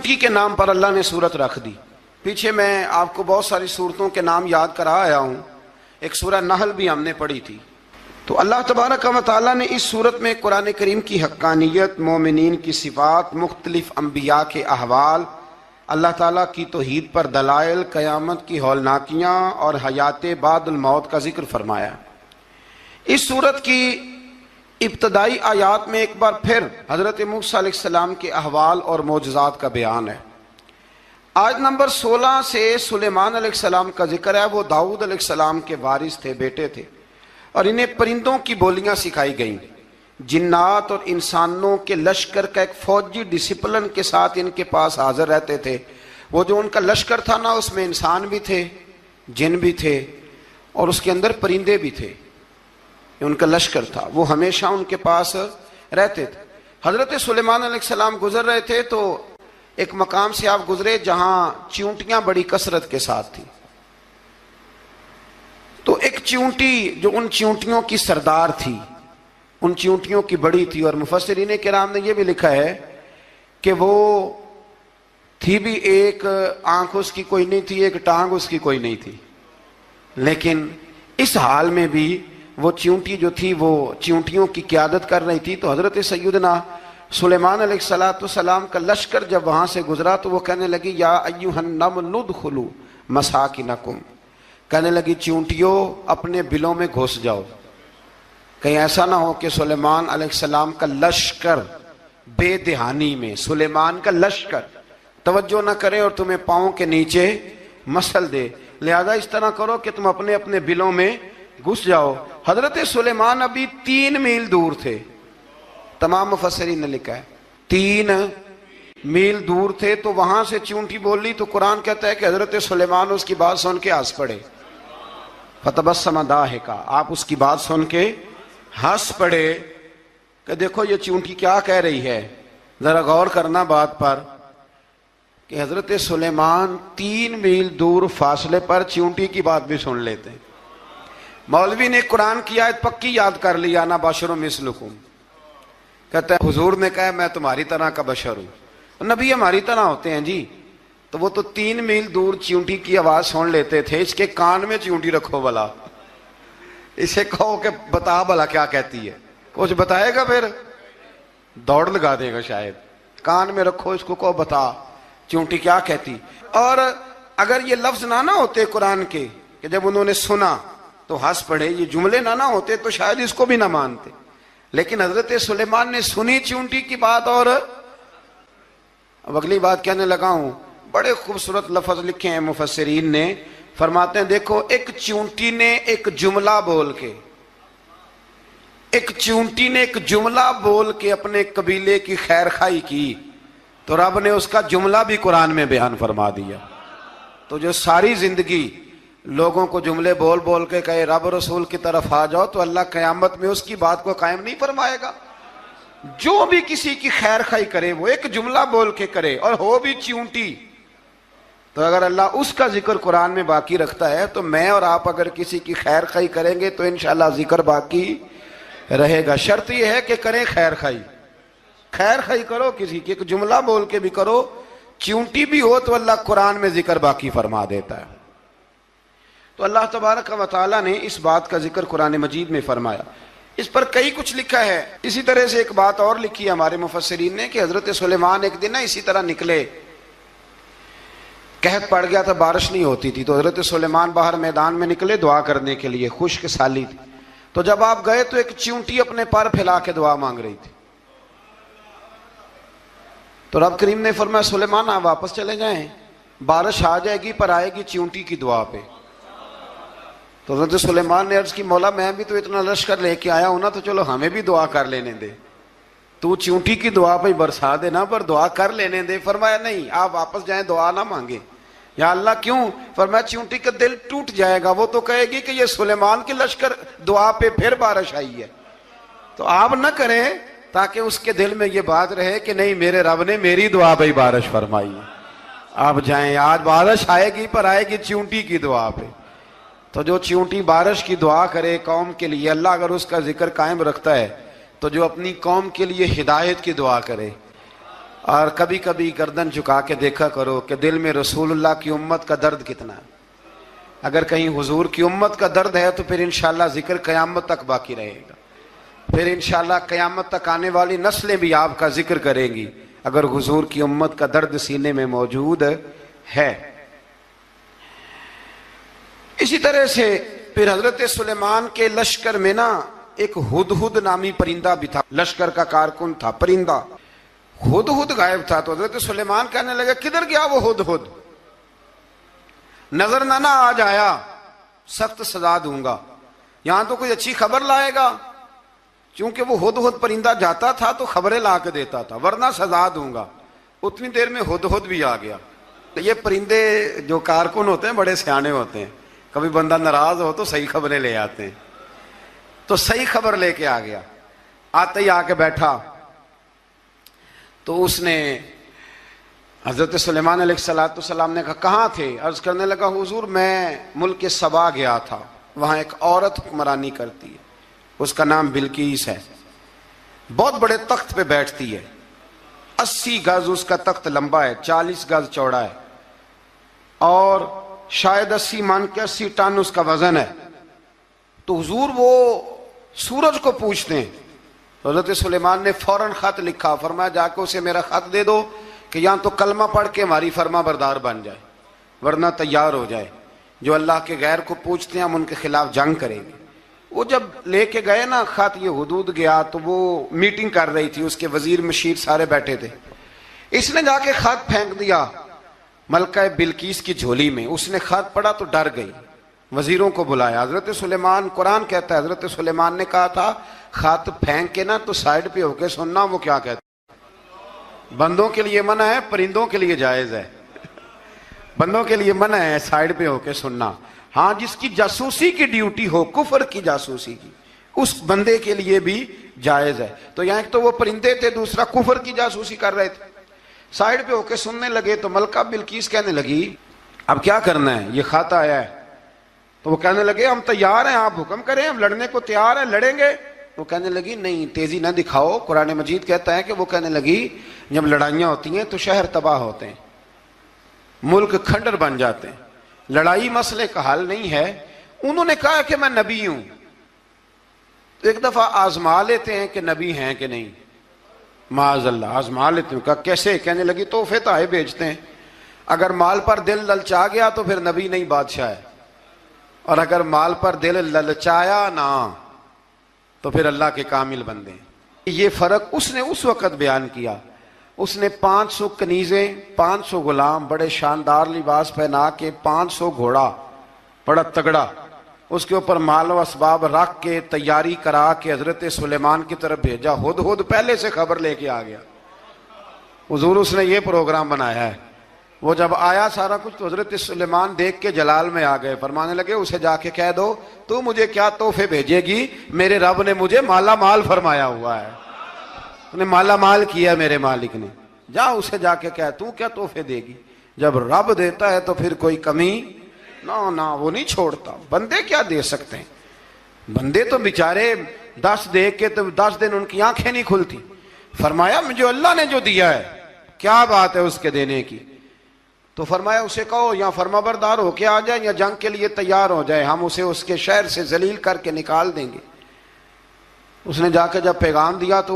چونٹی کے نام پر اللہ نے سورت رکھ دی. پیچھے میں آپ کو بہت ساری سورتوں کے نام یاد کرا آیا ہوں. ایک سورہ نحل بھی ہم نے پڑھی تھی. تو اللہ تبارک و تعالیٰ نے اس سورت میں قرآن کریم کی حقانیت، مومنین کی صفات، مختلف انبیاء کے احوال، اللہ تعالیٰ کی توحید پر دلائل، قیامت کی ہولناکیاں اور حیات بعد الموت کا ذکر فرمایا. اس سورت کی ابتدائی آیات میں ایک بار پھر حضرت موسیٰ علیہ السلام کے احوال اور معجزات کا بیان ہے. آیت نمبر 16 سے سلیمان علیہ السلام کا ذکر ہے. وہ داؤد علیہ السلام کے وارث تھے، بیٹے تھے، اور انہیں پرندوں کی بولیاں سکھائی گئیں. جنات اور انسانوں کے لشکر کا ایک فوجی ڈسپلن کے ساتھ ان کے پاس حاضر رہتے تھے. وہ جو ان کا لشکر تھا نا، اس میں انسان بھی تھے، جن بھی تھے، اور اس کے اندر پرندے بھی تھے. ان کا لشکر تھا، وہ ہمیشہ ان کے پاس رہتے تھے. حضرت سلیمان علیہ السلام گزر رہے تھے تو ایک مقام سے آپ گزرے جہاں چیونٹیاں بڑی کثرت کے ساتھ تھیں. تو ایک چیونٹی جو ان چیونٹیوں کی سردار تھی، ان چیونٹیوں کی بڑی تھی، اور مفسرین کرام نے یہ بھی لکھا ہے کہ وہ تھی بھی، ایک آنکھ اس کی کوئی نہیں تھی، ایک ٹانگ اس کی کوئی نہیں تھی، لیکن اس حال میں بھی وہ چیونٹی جو تھی وہ چیونٹیوں کی قیادت کر رہی تھی. تو حضرت سیدنا سلیمان علیہ السلام کا لشکر جب وہاں سے گزرا تو وہ کہنے لگی یا ایھا النمل ادخلوا مساکنکم، کہنے لگی چیونٹیوں اپنے بلوں میں گھس جاؤ، کہیں ایسا نہ ہو کہ سلیمان علیہ السلام کا لشکر بے دہانی میں سلیمان کا لشکر توجہ نہ کرے اور تمہیں پاؤں کے نیچے مسل دے. لہذا اس طرح کرو کہ تم اپنے اپنے بلوں میں گھس جاؤ. حضرت سلیمان ابھی 3 میل دور تھے. تمام مفسرین نے لکھا ہے 3 میل دور تھے. تو وہاں سے چیونٹی بول لی تو قرآن کہتا ہے کہ حضرت سلیمان اس کی بات سن کے ہنس پڑے. فتبسم ضاحکا، آپ اس کی بات سن کے ہنس پڑے کہ دیکھو یہ چیونٹی کیا کہہ رہی ہے. ذرا غور کرنا بات پر کہ حضرت سلیمان 3 میل دور فاصلے پر چیونٹی کی بات بھی سن لیتے. مولوی نے قرآن کی آیت پکی یاد کر لی، انا بشر مثلکم، کہتا ہے حضور نے کہا میں تمہاری طرح کا بشر ہوں. نبی ہماری طرح ہوتے ہیں جی. تو وہ تو 3 میل دور چیونٹی کی آواز سن لیتے تھے. اس کے کان میں چیونٹی رکھو بلا، اسے کہو کہ بتا بلا کیا کہتی ہے. کچھ بتائے گا پھر دوڑ لگا دے گا شاید. کان میں رکھو، اس کو کہو بتا چیونٹی کیا کہتی. اور اگر یہ لفظ نہ ہوتے قرآن کے کہ جب انہوں نے سنا تو ہنس پڑے، یہ جملے نہ ہوتے تو شاید اس کو بھی نہ مانتے. لیکن حضرت سلیمان نے سنی چیونٹی کی بات. اور اب اگلی بات کہنے لگا ہوں. بڑے خوبصورت لفظ لکھے ہیں مفسرین نے. فرماتے ہیں دیکھو ایک چیونٹی نے ایک جملہ بول کے، ایک چیونٹی نے ایک جملہ بول کے اپنے قبیلے کی خیر خواہی کی تو رب نے اس کا جملہ بھی قرآن میں بیان فرما دیا. تو جو ساری زندگی لوگوں کو جملے بول بول کے کہے رب رسول کی طرف آ جاؤ، تو اللہ قیامت میں اس کی بات کو قائم نہیں فرمائے گا. جو بھی کسی کی خیر خواہی کرے وہ ایک جملہ بول کے کرے، اور ہو بھی چیونٹی. تو اگر اللہ اس کا ذکر قرآن میں باقی رکھتا ہے تو میں اور آپ اگر کسی کی خیر خواہی کریں گے تو انشاءاللہ ذکر باقی رہے گا. شرط یہ ہے کہ کریں خیر خواہی. خیر خواہی کرو کسی کی، ایک جملہ بول کے بھی کرو، چیونٹی بھی ہو تو اللہ قرآن میں ذکر باقی فرما دیتا ہے. تو اللہ تبارک و تعالیٰ نے اس بات کا ذکر قرآن مجید میں فرمایا. اس پر کئی کچھ لکھا ہے. اسی طرح سے ایک بات اور لکھی ہے ہمارے مفسرین نے کہ حضرت سلیمان ایک دن اسی طرح نکلے، قحط پڑ گیا تھا، بارش نہیں ہوتی تھی. تو حضرت سلیمان باہر میدان میں نکلے دعا کرنے کے لیے، خشک سالی تھی. تو جب آپ گئے تو ایک چیونٹی اپنے پر پھیلا کے دعا مانگ رہی تھی. تو رب کریم نے فرمایا سلیمان آپ واپس چلے جائیں، بارش آ جائے گی پر آئے گی چیونٹی کی دعا پہ. تو حضرت سلیمان نے عرض کی مولا میں بھی تو اتنا لشکر لے کے آیا ہوں نا، تو چلو ہمیں بھی دعا کر لینے دے. تو چیونٹی کی دعا پہ برسا دینا پر دعا کر لینے دے. فرمایا نہیں آپ واپس جائیں، دعا نہ مانگے. یا اللہ کیوں؟ فرمایا چیونٹی کا دل ٹوٹ جائے گا، وہ تو کہے گی کہ یہ سلیمان کی لشکر دعا پہ پھر بارش آئی ہے. تو آپ نہ کریں تاکہ اس کے دل میں یہ بات رہے کہ نہیں میرے رب نے میری دعا پہ بارش فرمائی. آپ جائیں، آج بارش آئے گی پر آئے گی چیونٹی کی دعا پہ. تو جو چیونٹی بارش کی دعا کرے قوم کے لیے، اللہ اگر اس کا ذکر قائم رکھتا ہے، تو جو اپنی قوم کے لیے ہدایت کی دعا کرے، اور کبھی کبھی گردن جھکا کے دیکھا کرو کہ دل میں رسول اللہ کی امت کا درد کتنا ہے. اگر کہیں حضور کی امت کا درد ہے تو پھر انشاءاللہ ذکر قیامت تک باقی رہے گا. پھر انشاءاللہ قیامت تک آنے والی نسلیں بھی آپ کا ذکر کریں گی اگر حضور کی امت کا درد سینے میں موجود ہے. اسی طرح سے پھر حضرت سلیمان کے لشکر میں نا ایک ہدہد نامی پرندہ بھی تھا. لشکر کا کارکن تھا پرندہ. ہدہد غائب تھا تو حضرت سلیمان کہنے لگے کدھر گیا وہ ہدہد؟ نظر نہ آ جایا سخت سزا دوں گا. یہاں تو کوئی اچھی خبر لائے گا. چونکہ وہ ہدہد پرندہ جاتا تھا تو خبریں لا کے دیتا تھا ورنہ سزا دوں گا. اتنی دیر میں ہدہد بھی آ گیا. یہ پرندے جو کارکن ہوتے ہیں بڑے سیانے ہوتے ہیں. کبھی بندہ ناراض ہو تو صحیح خبریں لے آتے ہیں. تو صحیح خبر لے کے آ گیا. آتے ہی آ کے بیٹھا تو اس نے حضرت سلیمان علیہ السلام نے کہا کہاں تھے؟ عرض کرنے لگا حضور میں ملک سبا گیا تھا. وہاں ایک عورت حکمرانی کرتی ہے, اس کا نام بلقیس ہے. بہت بڑے تخت پہ بیٹھتی ہے. 80 گز اس کا تخت لمبا ہے, 40 گز چوڑا ہے, اور شاید 80 مان کے 80 ٹن اس کا وزن ہے. تو حضور وہ سورج کو پوچھتے ہیں. حضرت سلیمان نے فوراً خط لکھا, فرمایا جا کے اسے میرا خط دے دو کہ یہاں تو کلمہ پڑھ کے ہماری فرما بردار بن جائے ورنہ تیار ہو جائے. جو اللہ کے غیر کو پوچھتے ہیں ہم ان کے خلاف جنگ کریں گے. وہ جب لے کے گئے نا خط, یہ حدود گیا تو وہ میٹنگ کر رہی تھی, اس کے وزیر مشیر سارے بیٹھے تھے. اس نے جا کے خط پھینک دیا ملکہ بلقیس کی جھولی میں. اس نے خط پڑھا تو ڈر گئی. وزیروں کو بلایا. حضرت سلیمان, قرآن کہتا ہے حضرت سلیمان نے کہا تھا خط پھینک کے نا تو سائڈ پہ ہو کے سننا وہ کیا کہتا ہے. بندوں کے لیے منع ہے, پرندوں کے لیے جائز ہے. بندوں کے لیے منع ہے سائڈ پہ ہو کے سننا. ہاں جس کی جاسوسی کی ڈیوٹی ہو, کفر کی جاسوسی کی, اس بندے کے لیے بھی جائز ہے. تو یہاں ایک تو وہ پرندے تھے, دوسرا کفر کی جاسوسی کر رہے تھے. سائڈ پہ ہو کے سننے لگے تو ملکہ بلقیس کہنے لگی اب کیا کرنا ہے, یہ خط آیا ہے. تو وہ کہنے لگے ہم تیار ہیں, آپ حکم کریں, ہم لڑنے کو تیار ہیں, لڑیں گے. وہ کہنے لگی نہیں تیزی نہ دکھاؤ. قرآن مجید کہتا ہے کہ وہ کہنے لگی جب لڑائیاں ہوتی ہیں تو شہر تباہ ہوتے ہیں, ملک کھنڈر بن جاتے ہیں. لڑائی مسئلے کا حل نہیں ہے. انہوں نے کہا کہ میں نبی ہوں. تو ایک دفعہ آزما لیتے ہیں کہ نبی ہیں کہ نہیں. معاذ اللہ آزما لیتے ہیں. کہا کیسے؟ کہنے لگی تحفے تحائف بھیجتے ہیں. اگر مال پر دل للچا گیا تو پھر نبی نہیں بادشاہ ہے, اور اگر مال پر دل للچایا نہ تو پھر اللہ کے کامل بندے. یہ فرق اس نے اس وقت بیان کیا. اس نے 500 کنیزیں, 500 غلام, بڑے شاندار لباس پہنا کے, 500 گھوڑا بڑا تگڑا, اس کے اوپر مال و اسباب رکھ کے تیاری کرا کے حضرت سلیمان کی طرف بھیجا. ہدہد پہلے سے خبر لے کے آ گیا. حضور اس نے یہ پروگرام بنایا ہے. وہ جب آیا سارا کچھ تو حضرت سلیمان دیکھ کے جلال میں آ گئے. فرمانے لگے اسے جا کے کہہ دو تو مجھے کیا تحفے بھیجے گی, میرے رب نے مجھے مالا مال فرمایا ہوا ہے, انہیں مالا مال کیا میرے مالک نے. جا اسے جا کے کہہ تو کیا تحفے دے گی. جب رب دیتا ہے تو پھر کوئی کمی نہ وہ نہیں چھوڑتا. بندے کیا دے سکتے ہیں, بندے تو بیچارے 10 دے کے تو 10 دن ان کی آنکھیں نہیں کھلتی. فرمایا مجھے اللہ نے جو دیا ہے کیا بات ہے اس کے دینے کی. تو فرمایا اسے کہو یا فرما بردار ہو کے آ جائے یا جنگ کے لیے تیار ہو جائے, ہم اسے اس کے شہر سے ذلیل کر کے نکال دیں گے. اس نے جا کے جب پیغام دیا تو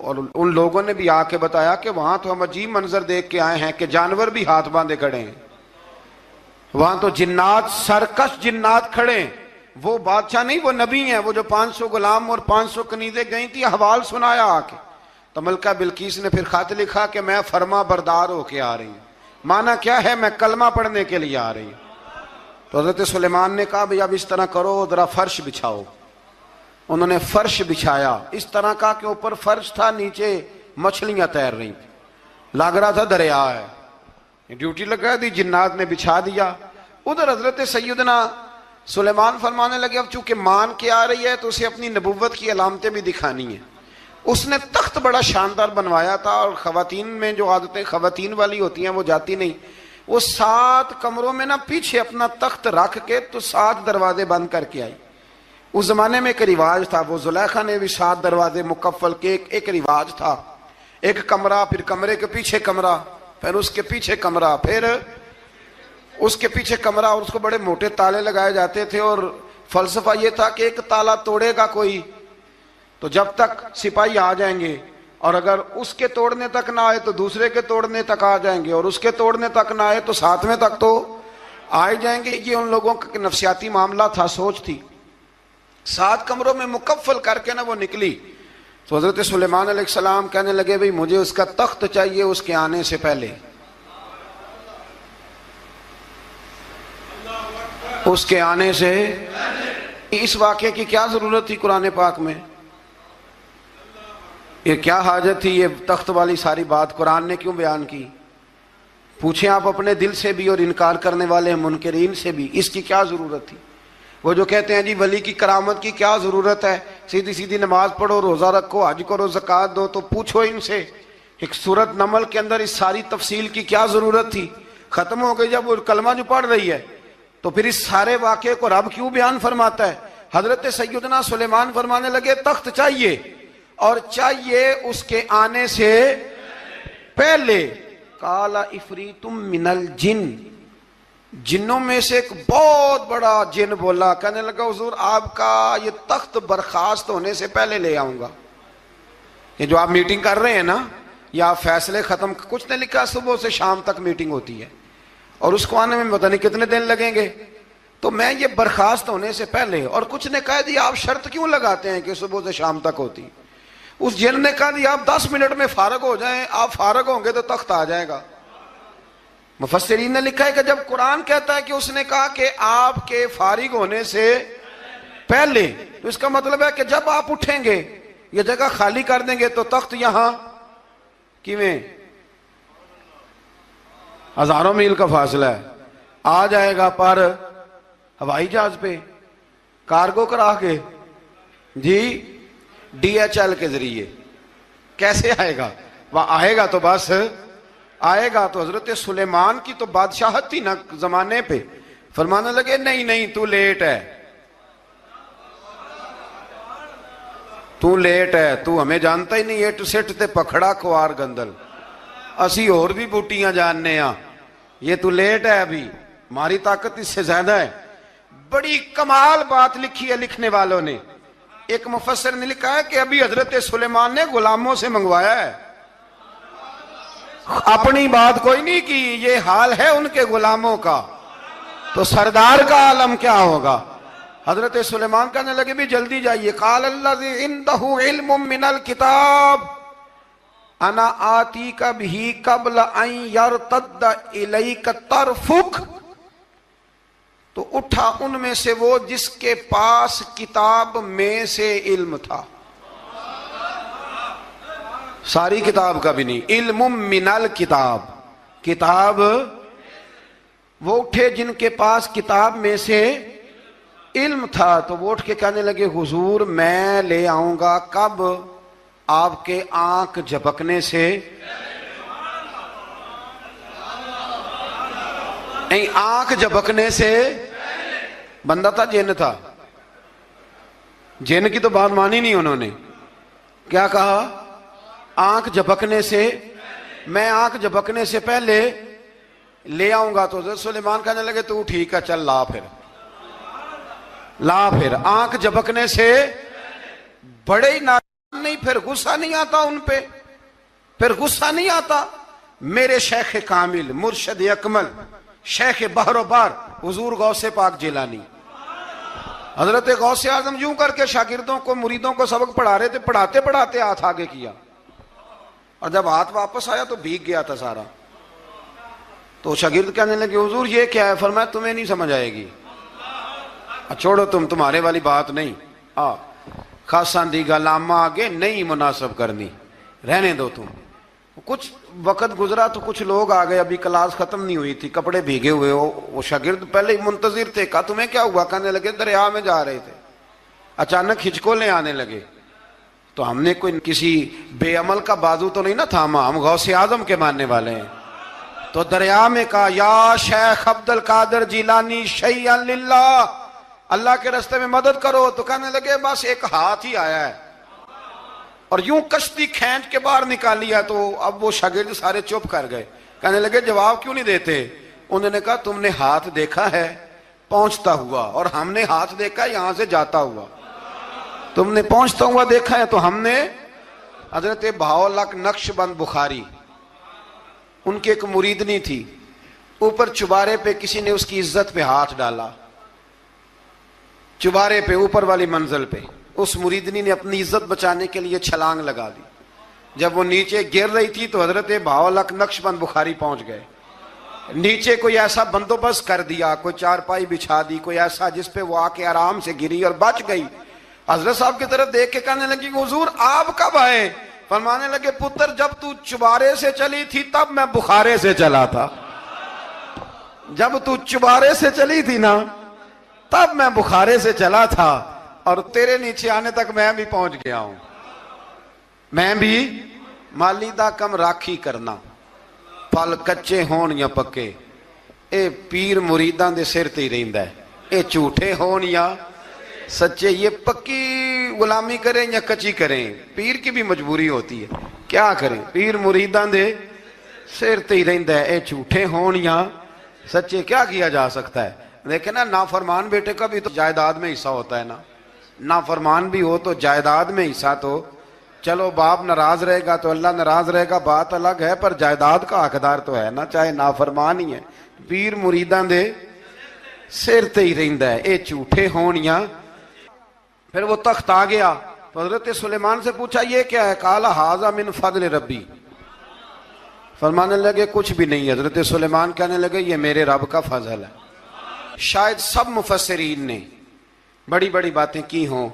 اور ان لوگوں نے بھی آ کے بتایا کہ وہاں تو ہم عجیب منظر دیکھ کے آئے ہیں کہ جانور بھی ہاتھ باندھے کھڑے ہیں, وہاں تو جنات, سرکش جنات کھڑے ہیں. وہ بادشاہ نہیں, وہ نبی ہیں. وہ جو 500 غلام اور 500 کنیزیں گئی تھی, حوال سنایا آ کے. تو ملکہ بلقیس نے پھر خط لکھا کہ میں فرما بردار ہو کے آ رہی ہوں. مانا کیا ہے, میں کلمہ پڑھنے کے لیے آ رہی ہوں. تو حضرت سلیمان نے کہا بھئی اب اس طرح کرو, ذرا فرش بچھاؤ. انہوں نے فرش بچھایا اس طرح کا کہ اوپر فرش تھا, نیچے مچھلیاں تیر رہی تھیں, لگ رہا تھا دریا ہے. ڈیوٹی لگا دی, جنات نے بچھا دیا. ادھر حضرت سیدنا سلیمان فرمانے لگے اب چونکہ مان کے آ رہی ہے تو اسے اپنی نبوت کی علامتیں بھی دکھانی ہیں. اس نے تخت بڑا شاندار بنوایا تھا, اور خواتین میں جو عادتیں خواتین والی ہوتی ہیں وہ جاتی نہیں. وہ 7 کمروں میں نا پیچھے اپنا تخت رکھ کے تو 7 دروازے بند کر کے آئی. اس زمانے میں ایک رواج تھا, وہ زلیخا نے بھی 7 دروازے مکفل کے ایک رواج تھا. ایک کمرہ، پھر کمرے کے پیچھے کمرہ، پھر اس کے پیچھے کمرہ، پھر اس کے پیچھے کمرہ، اور اس کو بڑے موٹے تالے لگائے جاتے تھے، اور فلسفہ یہ تھا کہ ایک تالا توڑے گا کوئی تو جب تک سپاہی آ جائیں گے، اور اگر اس کے توڑنے تک نہ آئے تو دوسرے کے توڑنے تک آ جائیں گے، اور اس کے توڑنے تک نہ آئے تو ساتویں تک تو آئے جائیں گے۔ یہ ان لوگوں کا نفسیاتی معاملہ تھا، سوچ تھی۔ 7 کمروں میں مکفل کر کے وہ نکلی تو حضرت سلیمان علیہ السلام کہنے لگے بھئی مجھے اس کا تخت چاہیے اس کے آنے سے پہلے، اس کے آنے سے۔ اس واقعے کی کیا ضرورت تھی قرآن پاک میں؟ یہ کیا حاجت تھی یہ تخت والی ساری بات قرآن نے کیوں بیان کی؟ پوچھیں آپ اپنے دل سے بھی اور انکار کرنے والے منکرین سے بھی، اس کی کیا ضرورت تھی؟ وہ جو کہتے ہیں جی ولی کی کرامت کی کیا ضرورت ہے، سیدھی سیدھی نماز پڑھو، روزہ رکھو، حج کرو، زکوٰۃ دو، تو پوچھو ان سے ایک سورت نمل کے اندر اس ساری تفصیل کی کیا ضرورت تھی؟ ختم ہو گئی جب وہ کلمہ جو پڑھ رہی ہے، تو پھر اس سارے واقعے کو رب کیوں بیان فرماتا ہے؟ حضرت سیدنا سلیمان فرمانے لگے تخت چاہیے، اور چاہیے اس کے آنے سے پہلے۔ قال عفریت من الجن، جنوں میں سے ایک بہت بڑا جن بولا، کہنے لگا حضور آپ کا یہ تخت برخاست ہونے سے پہلے لے آؤں گا۔ یہ جو آپ میٹنگ کر رہے ہیں نا، یا آپ فیصلے ختم، کچھ نے لکھا صبح سے شام تک میٹنگ ہوتی ہے اور اس کو آنے میں پتہ نہیں کتنے دن لگیں گے، تو میں یہ برخاست ہونے سے پہلے، اور کچھ نے کہہ دیا آپ شرط کیوں لگاتے ہیں کہ صبح سے شام تک ہوتی؟ اس جن نے کہا دیا آپ 10 منٹ میں فارغ ہو جائیں، آپ فارغ ہوں گے تو تخت آ جائے گا۔ مفسرین نے لکھا ہے کہ جب قرآن کہتا ہے کہ اس نے کہا کہ آپ کے فارغ ہونے سے پہلے، تو اس کا مطلب ہے کہ جب آپ اٹھیں گے، یہ جگہ خالی کر دیں گے تو تخت یہاں کیویں ہزاروں میل کا فاصلہ ہے، آ جائے گا، پر ہوائی جہاز پہ کارگو کرا کے، جی DHL کے ذریعے کیسے آئے گا؟ وہ آئے گا تو بس آئے گا۔ تو حضرت سلیمان کی تو بادشاہت تھی نا زمانے پہ، فرمانے لگے نہیں نہیں تو لیٹ ہے، تو لیٹ ہے، تو ہمیں جانتا ہی نہیں، ایٹ سٹ تے پکھڑا کوار گندل، اسی اور بھی بوٹیاں جاننے ہاں، یہ تو لیٹ ہے، ابھی ہماری طاقت اس سے زیادہ ہے۔ بڑی کمال بات لکھی ہے لکھنے والوں نے۔ ایک مفسر نے لکھا ہے کہ ابھی حضرت سلیمان نے غلاموں سے منگوایا ہے، اپنی بات کوئی نہیں کی، یہ حال ہے ان کے غلاموں کا، تو سردار کا عالم کیا ہوگا؟ حضرت سلیمان کہنے لگے بھی جلدی جائیے۔ قال الذی عنده علم من الکتاب انا آتیک بہ قبل ان یرتد الیک طرفک، تو اٹھا ان میں سے وہ جس کے پاس کتاب میں سے علم تھا، ساری کتاب کا بھی نہیں، علم من الکتاب، کتاب، وہ اٹھے جن کے پاس کتاب میں سے علم تھا، تو وہ اٹھ کے کہنے لگے حضور میں لے آؤں گا، کب؟ آپ کے آنکھ جھپکنے سے، نہیں آنکھ جھپکنے سے، بندہ تھا جن تھا، جن کی تو بات مانی نہیں انہوں نے، کیا کہا؟ آنکھ جھپکنے سے، میں آنکھ جھپکنے سے پہلے لے آؤں گا۔ تو حضرت سلیمان کہنے لگے تو ٹھیک ہے چل لا پھر، لا پھر۔ آنکھ جھپکنے سے بڑے ہی نادان نہیں، پھر غصہ نہیں آتا ان پہ، پھر غصہ نہیں آتا۔ میرے شیخ کامل، مرشد اکمل، شیخ بحر و بار، حضور غوث پاک جیلانی، حضرت غوث اعظم یوں کر کے شاگردوں کو، مریدوں کو سبق پڑھا رہے تھے، پڑھاتے پڑھاتے ہاتھ آگے کیا، اور جب ہاتھ واپس آیا تو بھیگ گیا تھا سارا۔ تو شاگرد کہنے لگے حضور یہ کیا ہے؟ فرمایا تمہیں نہیں سمجھ آئے گی، چھوڑو تمہارے والی بات نہیں، خاصاں دی گل آما آگے نہیں مناسب کرنی، رہنے دو تم۔ کچھ وقت گزرا تو کچھ لوگ آ گئے، ابھی کلاس ختم نہیں ہوئی تھی، کپڑے بھیگے ہوئے ہو، وہ شاگرد پہلے ہی منتظر تھے، کہا تمہیں کیا ہوا؟ کہنے لگے دریا میں جا رہے تھے، اچانک ہچکولیں آنے لگے، تو ہم نے کوئی کسی بے عمل کا بازو تو نہیں نہ تھاما، ہم غوث اعظم کے ماننے والے ہیں، تو دریا میں کہا یا شیخ عبد القادر جیلانی شیئا للہ، اللہ کے راستے میں مدد کرو۔ تو کہنے لگے بس ایک ہاتھ ہی آیا ہے، اور یوں کشتی کھینچ کے باہر نکالیا تو اب وہ شاگرد سارے چپ کر گئے، کہنے لگے جواب کیوں نہیں دیتے؟ انہوں نے کہا تم نے ہاتھ دیکھا ہے پہنچتا ہوا، اور ہم نے ہاتھ دیکھا ہے یہاں سے جاتا ہوا۔ تم نے پہنچتا ہوا دیکھا ہے تو ہم نے۔ حضرت بہاؤالحق نقشبند بخاری، ان کی ایک مریدنی تھی، اوپر چبارے پہ کسی نے اس کی عزت پہ ہاتھ ڈالا، چبارے پہ اوپر والی منزل پہ۔ اس مریدنی نے اپنی عزت بچانے کے لیے چھلانگ لگا دی۔ جب وہ نیچے گر رہی تھی تو حضرت بہاؤالحق نقشبند بخاری پہنچ گئے، نیچے کوئی ایسا بندوبست کر دیا، کوئی چارپائی بچھا دی، کوئی ایسا جس پہ وہ آ کے آرام سے گری اور بچ گئی۔ حضرت صاحب کی طرف دیکھ کے کہنے لگی حضور آپ کب آئے؟ فرمانے لگے پتر جب تو چبارے سے چلی تھی تب میں بخارے سے چلا تھا، جب تو چبارے سے چلی تھی نا تب میں بخارے سے چلا تھا، اور تیرے نیچے آنے تک میں بھی پہنچ گیا ہوں۔ میں بھی مالی دا کم راکھی کرنا، پھل کچے ہون یا پکے، اے پیر مریداں دے سر تے ہی رہندا ہے، اے جھوٹے ہون یا سچے، یہ پکی غلامی کریں یا کچی کریں، پیر کی بھی مجبوری ہوتی ہے، کیا کریں، پیر مریداں دے سر تے ہی رہندا ہے، اے جھوٹے ہون یا سچے، کیا کیا جا سکتا ہے؟ لیکن نا نافرمان بیٹے کا بھی تو جائیداد میں حصہ ہوتا ہے نا، نافرمان بھی ہو تو جائیداد میں حصہ تو، چلو باپ ناراض رہے گا تو اللہ ناراض رہے گا بات الگ ہے، پر جائیداد کا حقدار تو ہے نا، چاہے نافرمان ہی ہے۔ پیر مریداں دے سر تے ہی رہندا ہے، اے جھوٹے ہون یا۔ پھر وہ تخت آ گیا تو حضرت سلیمان سے پوچھا یہ کیا ہے؟ قال ھذا من فضل ربی، فرمانے لگے کچھ بھی نہیں۔ حضرت سلیمان کہنے لگے یہ میرے رب کا فضل ہے۔ شاید سب مفسرین نے بڑی بڑی باتیں کی ہوں،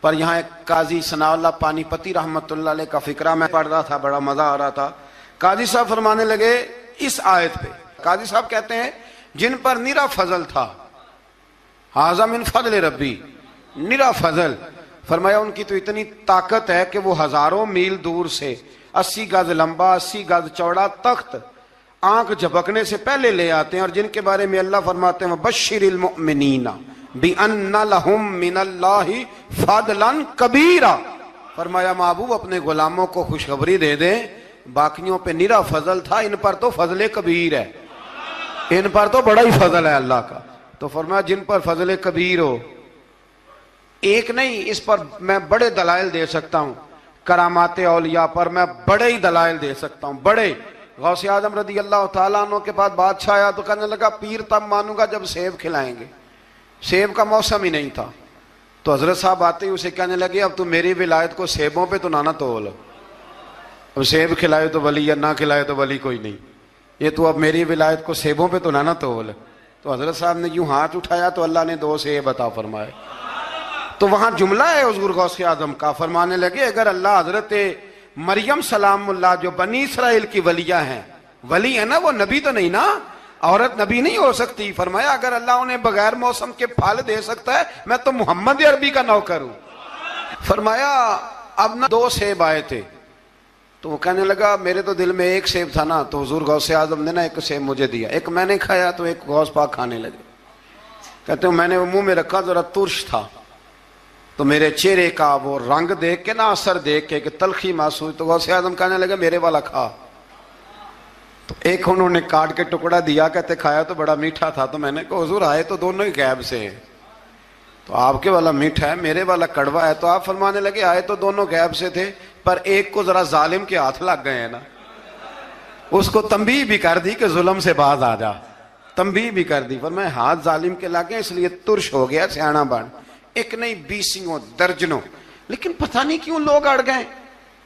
پر یہاں ایک قاضی ثناء اللہ پانی پتی رحمت اللہ علیہ کا فقرہ میں پڑھ رہا تھا، بڑا مزہ آ رہا تھا۔ قاضی صاحب فرمانے لگے اس آیت پہ، قاضی صاحب کہتے ہیں جن پر نرا فضل تھا، ھذا من فضل ربی، نرا فضل، فرمایا ان کی تو اتنی طاقت ہے کہ وہ ہزاروں میل دور سے 80 گز لمبا 80 گز چوڑا تخت آنکھ جھپکنے سے پہلے لے آتے ہیں، اور جن کے بارے میں اللہ فرماتے ہیں وَبَشِّرِ الْمُؤْمِنِينَ بِأَنَّ لَهُم مِّنَ اللَّهِ فَضْلًا كَبِيرًا، فرمایا محبوب اپنے غلاموں کو خوشخبری دے دیں، باقیوں پہ نرا فضل تھا، ان پر تو فضل کبیر ہے، ان پر تو بڑا ہی فضل ہے اللہ کا۔ تو فرمایا جن پر فضل کبیر ہو، ایک نہیں، اس پر میں بڑے دلائل دے سکتا ہوں، کرامات اولیاء پر میں بڑے ہی دلائل دے سکتا ہوں، بڑے۔ غوث اعظم رضی اللہ تعالیٰ عنہ کے پاس بادشاہ آیا تو کہنے لگا پیر تب مانوں گا جب سیب کھلائیں گے، سیب کا موسم ہی نہیں تھا۔ تو حضرت صاحب آتے ہی اسے کہنے لگے اب تو میری ولایت کو سیبوں پہ تو نہ تول، اب سیب کھلائے تو ولی یا نہ کھلائے تو ولی کوئی نہیں، یہ تو اب میری ولایت کو سیبوں پہ تو نہ تول۔ تو حضرت صاحب نے یوں ہاتھ اٹھایا تو اللہ نے 2 سیب عطا فرمائے۔ تو وہاں جملہ ہے حضور غوث اعظم کا، فرمانے لگے اگر اللہ حضرت مریم سلام اللہ جو بنی اسرائیل کی ولیہ ہیں، ولی ہے نا، وہ نبی تو نہیں نا، عورت نبی نہیں ہو سکتی، فرمایا اگر اللہ انہیں بغیر موسم کے پھل دے سکتا ہے میں تو محمد عربی کا نوکر ہوں۔ فرمایا اب نہ 2 سیب آئے تھے، تو وہ کہنے لگا میرے تو دل میں 1 سیب تھا نا، تو حضور غوث اعظم نے نا 1 سیب مجھے دیا، 1 میں نے کھایا تو 1 غوث پاک کھانے لگے۔ کہتے ہیں میں نے وہ منہ میں رکھا ذرا ترش تھا، تو میرے چہرے کا وہ رنگ دیکھ کے نا، اثر دیکھ کے کہ تلخی محسوس، تو غوث اعظم کہنے لگے میرے والا کھا۔ تو 1 انہوں نے کاٹ کے ٹکڑا دیا، کہتے کھایا تو بڑا میٹھا تھا، تو میں نے کہا حضور آئے تو دونوں ہی غیب سے ہیں، تو آپ کے والا میٹھا ہے میرے والا کڑوا ہے، تو آپ فرمانے لگے آئے تو دونوں غیب سے تھے، پر ایک کو ذرا ظالم کے ہاتھ لگ گئے ہیں نا، اس کو تنبیہ بھی کر دی کہ ظلم سے باز آ جا، تنبیہ بھی کر دی، فرمایا ہاتھ ظالم کے لگے اس لیے ترش ہو گیا، سیانا بن، 1 نہیں 20 درجنوں۔ لیکن پتہ نہیں کیوں لوگ اڑ گئے،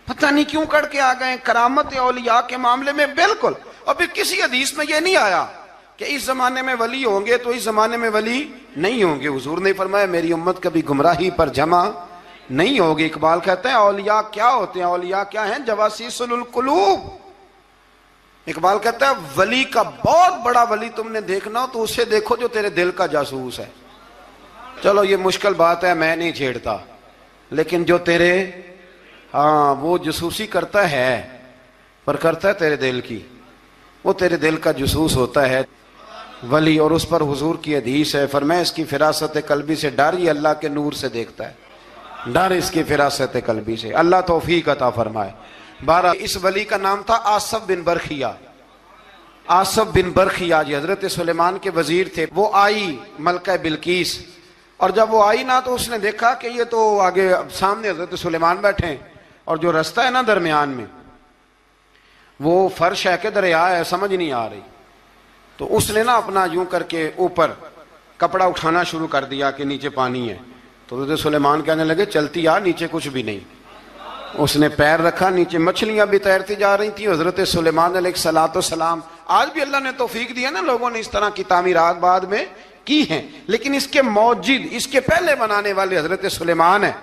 پتہ نہیں کیوں کڑ کے آ گئے کرامت اولیاء کے معاملے میں بالکل۔ اور پھر کسی حدیث میں یہ نہیں آیا کہ اس زمانے میں ولی ہوں گے تو اس زمانے میں ولی نہیں ہوں گے، حضور نے فرمایا میری امت کبھی گمراہی پر جمع نہیں ہوگی۔ اقبال کہتے ہیں اولیاء کیا ہوتے ہیں؟ اولیاء کیا ہیں؟ جواسیس القلوب۔ اقبال کہتا ہے ولی کا بہت بڑا ولی تم نے دیکھنا ہو تو اسے دیکھو جو تیرے دل کا جاسوس ہے۔ چلو یہ مشکل بات ہے، میں نہیں چھیڑتا، لیکن جو تیرے وہ جاسوسی کرتا ہے، پر کرتا ہے تیرے دل کی، وہ تیرے دل کا جاسوس ہوتا ہے ولی۔ اور اس پر حضور کی حدیث ہے، فرمایا اس کی فراست قلبی سے ڈر، یہ اللہ کے نور سے دیکھتا ہے۔ ڈر اس کی فراست قلبی سے، اللہ توفیق عطا فرمائے۔ بارہ اس ولی کا نام تھا آصف بن برخیہ۔ آصف بن برخیہ جی حضرت سلیمان کے وزیر تھے۔ وہ آئی ملکہ بلقیس، اور جب وہ آئی نا تو اس نے دیکھا کہ یہ تو آگے سامنے حضرت سلیمان بیٹھے ہیں، اور جو رستہ ہے نا درمیان میں وہ فرش ہے کہ دریا ہے سمجھ نہیں آ رہی، تو اس نے نا اپنا یوں کر کے اوپر کپڑا اٹھانا شروع کر دیا کہ نیچے پانی ہے، تو حضرت سلیمان کہنے لگے چلتی آ، نیچے کچھ بھی نہیں۔ اس نے پیر رکھا، نیچے مچھلیاں بھی تیرتی جا رہی تھیں۔ حضرت سلیمان علیہ الصلوۃ والسلام، آج بھی اللہ نے توفیق دیا نا، لوگوں نے اس طرح کی تعمیرات بعد میں کی ہیں، لیکن اس کے موجد، اس کے پہلے بنانے والے حضرت سلیمان ہیں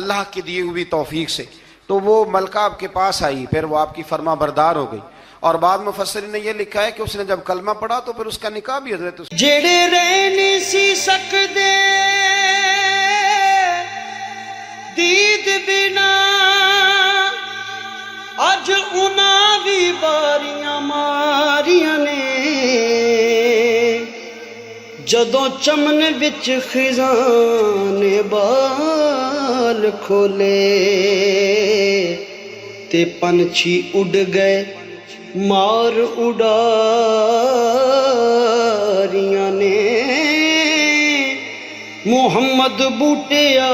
اللہ کی دی ہوئی توفیق سے۔ تو وہ ملکہ آپ کے پاس آئی، پھر وہ آپ کی فرما بردار ہو گئی، اور بعد مفسرین نے یہ لکھا ہے کہ اس نے جب کلمہ پڑھا تو پھر اس کا نکاح بھی حضرت جڑے رہ نہیں سی سکدے دید بنا، اج انہاں بھی باریاں ماریاں نے، جدوں چمن وچ خزاں نے بال کھولے، تے پنچھی اڑ گئے مار اڑاریاں نے، محمد بوٹیا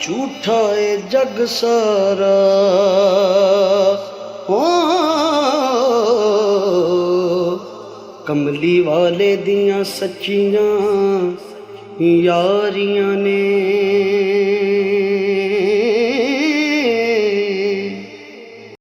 جھوٹا ہے جگ سارا، کملی والے دیاں سچیاں یاریاں نے۔